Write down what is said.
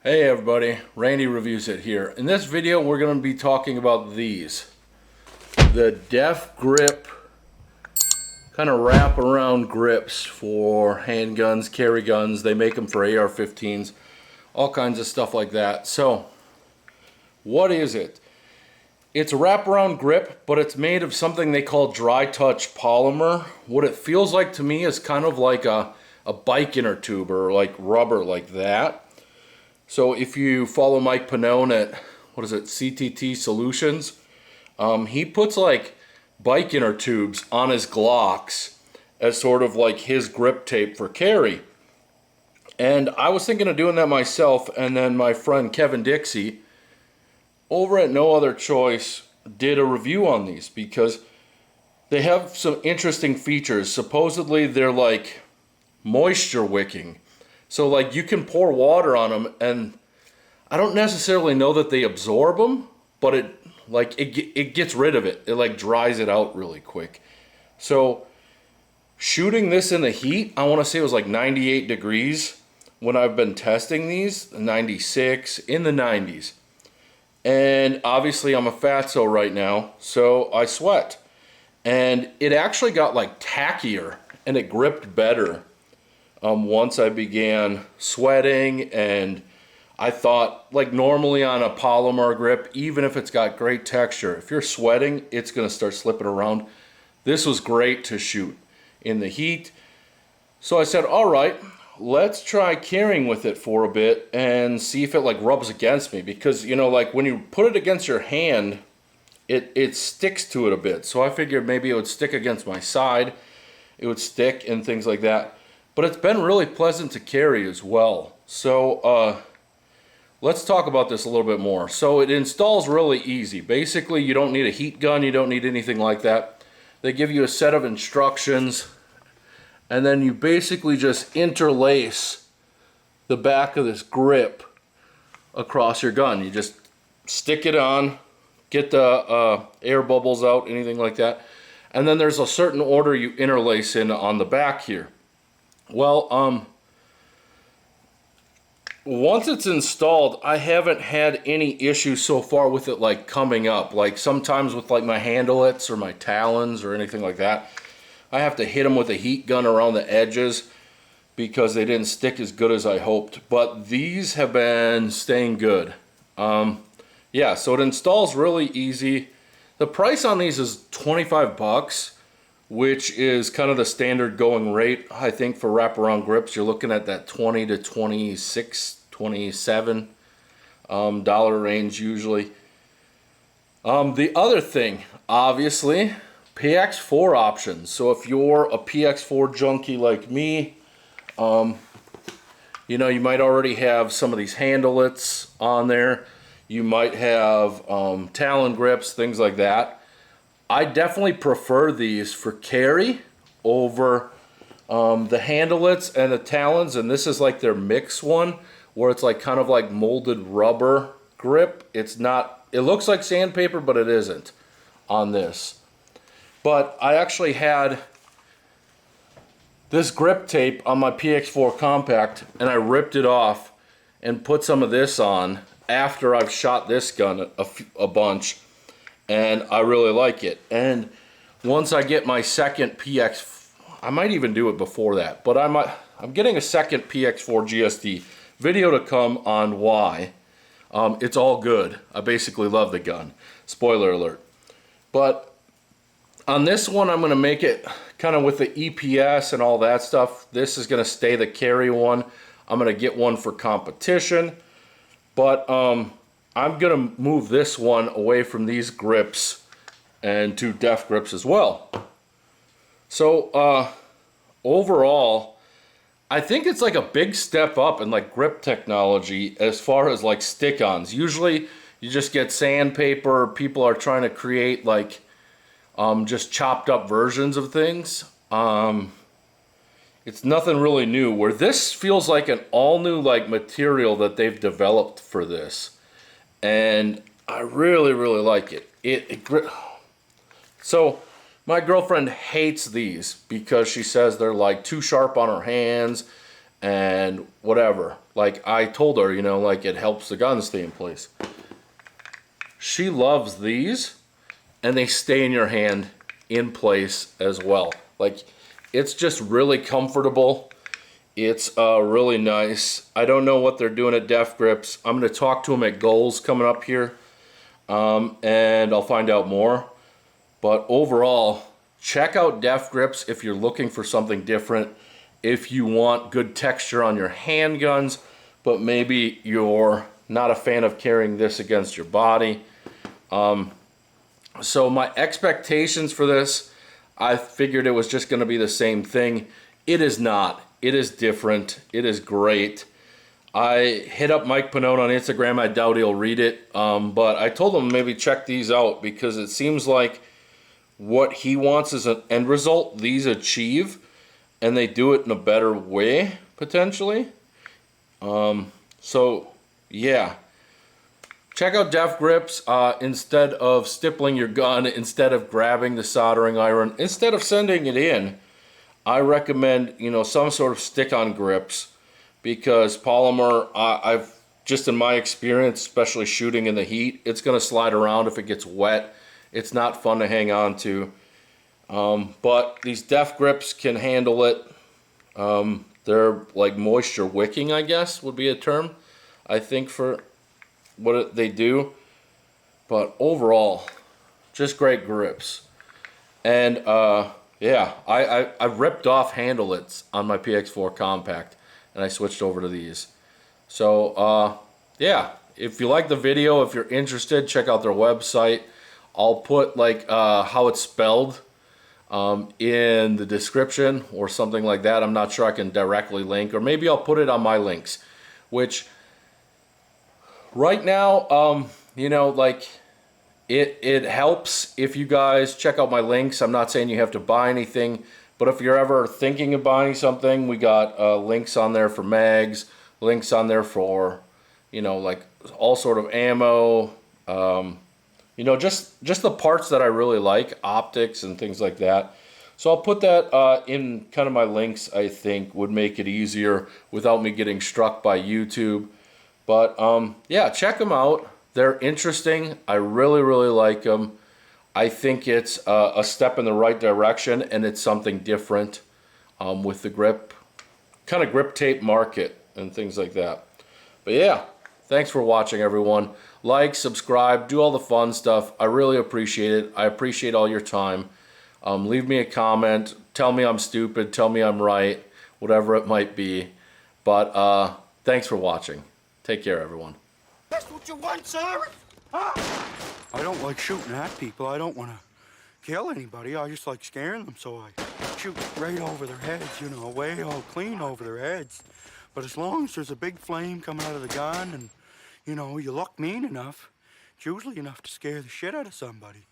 Hey everybody, Randy Reviews It here. In this video we're going to be talking about these. The Def Grip kind of wrap around grips for handguns, carry guns. They make them for AR-15s, all kinds of stuff like that. So, what is it? It's a wraparound grip, but it's made of something they call dry touch polymer. What it feels like to me is kind of like a bike inner tube or like rubber like that. So if you follow Mike Pannone at, what is it, CTT Solutions, he puts like bike inner tubes on his Glocks as sort of like his grip tape for carry. And I was thinking of doing that myself, and then my friend Kevin Dixie over at No Other Choice did a review on these because they have some interesting features. Supposedly they're like moisture wicking. So like you can pour water on them, and I don't necessarily know that they absorb them, but it gets rid of it. It like dries it out really quick. So shooting this in the heat, I want to say it was like 98 degrees when I've been testing these, 96, in the 90s. And obviously I'm a fatso right now, so I sweat. And it actually got like tackier and it gripped better. Once I began sweating, and I thought, like normally on a polymer grip, even if it's got great texture, if you're sweating, it's going to start slipping around. This was great to shoot in the heat. So I said, all right, let's try carrying with it for a bit and see if it like rubs against me, because you know, like when you put it against your hand, it sticks to it a bit. So I figured maybe it would stick against my side, it would stick and things like that. But it's been really pleasant to carry as well. So let's talk about this a little bit more. So it installs really easy. Basically, you don't need a heat gun. You don't need anything like that. They give you a set of instructions, and then you basically just interlace the back of this grip across your gun. You just stick it on, get the air bubbles out, anything like that. And then there's a certain order you interlace in on the back here. Well, once it's installed, I haven't had any issues so far with it like coming up. Like sometimes with like my handlets or my talons or anything like that, I have to hit them with a heat gun around the edges because they didn't stick as good as I hoped. But these have been staying good. Yeah, so it installs really easy. The price on these is 25 bucks. Which is kind of the standard going rate. I think for wraparound grips, you're looking at that 20 to 26, 27 dollar range usually. The other thing, obviously, PX4 options. So if you're a PX4 junkie like me, you know, you might already have some of these handlets on there. You might have Talon grips, things like that. I definitely prefer these for carry over the handlets and the talons, and this is like their mix one where it's like kind of like molded rubber grip. It's not, it looks like sandpaper, but it isn't on this. But I actually had this grip tape on my PX4 Compact, and I ripped it off and put some of this on after I've shot this gun a bunch. And I really like it. And once I get my second PX, I might even do it before that, but I'm getting a second PX4 GSD video to come on why. It's all good. I basically love the gun. Spoiler alert. But on this one, I'm going to make it kind of with the EPS and all that stuff. This is going to stay the carry one. I'm going to get one for competition. But I'm going to move this one away from these grips and to Def grips as well. So overall, I think it's like a big step up in like grip technology as far as like stick-ons. Usually you just get sandpaper. People are trying to create like just chopped up versions of things. It's nothing really new, where this feels like an all new like material that they've developed for this. And I really, really like it. So my girlfriend hates these because she says they're like too sharp on her hands and whatever. Like I told her, you know, like it helps the gun stay in place. She loves these, and they stay in your hand in place as well. Like it's just really comfortable. It's really nice. I don't know what they're doing at Def Grips. I'm going to talk to them at Goals coming up here, and I'll find out more. But overall, check out Def Grips if you're looking for something different. If you want good texture on your handguns, but maybe you're not a fan of carrying this against your body. So my expectations for this, I figured it was just going to be the same thing. It is not. It is different. It is great. I hit up Mike Pannone on Instagram. I doubt he'll read it, but I told him maybe check these out because it seems like what he wants is an end result these achieve, and they do it in a better way, potentially. So, yeah. Check out Def Grips. Instead of stippling your gun, instead of grabbing the soldering iron, instead of sending it in, I recommend, you know, some sort of stick-on grips, because polymer, I've just in my experience, especially shooting in the heat, it's going to slide around if it gets wet. It's not fun to hang on to. But these Def Grips can handle it. They're like moisture wicking, I guess, would be a term, I think, for what they do. But overall, just great grips. And yeah, I ripped off handlets on my PX4 Compact, and I switched over to these. So yeah, if you like the video, if you're interested, check out their website. I'll put like how it's spelled in the description or something like that. I'm not sure I can directly link, or maybe I'll put it on my links, which right now, you know, like it helps if you guys check out my links. I'm not saying you have to buy anything, but if you're ever thinking of buying something, we got links on there for mags, links on there for, you know, like all sort of ammo, you know, just the parts that I really like, optics and things like that. So I'll put that in kind of my links. I think would make it easier without me getting struck by YouTube. But yeah, check them out. They're interesting. I really, really like them. I think it's a step in the right direction, and it's something different with the grip, kind of grip tape market and things like that. But yeah, thanks for watching, everyone. Like, subscribe, do all the fun stuff. I really appreciate it. I appreciate all your time. Leave me a comment. Tell me I'm stupid. Tell me I'm right. Whatever it might be. But thanks for watching. Take care, everyone. That's what you want, sir? Huh? I don't like shooting at people. I don't want to kill anybody. I just like scaring them, so I shoot right over their heads, you know, way all clean over their heads. But as long as there's a big flame coming out of the gun and, you know, you look mean enough, it's usually enough to scare the shit out of somebody.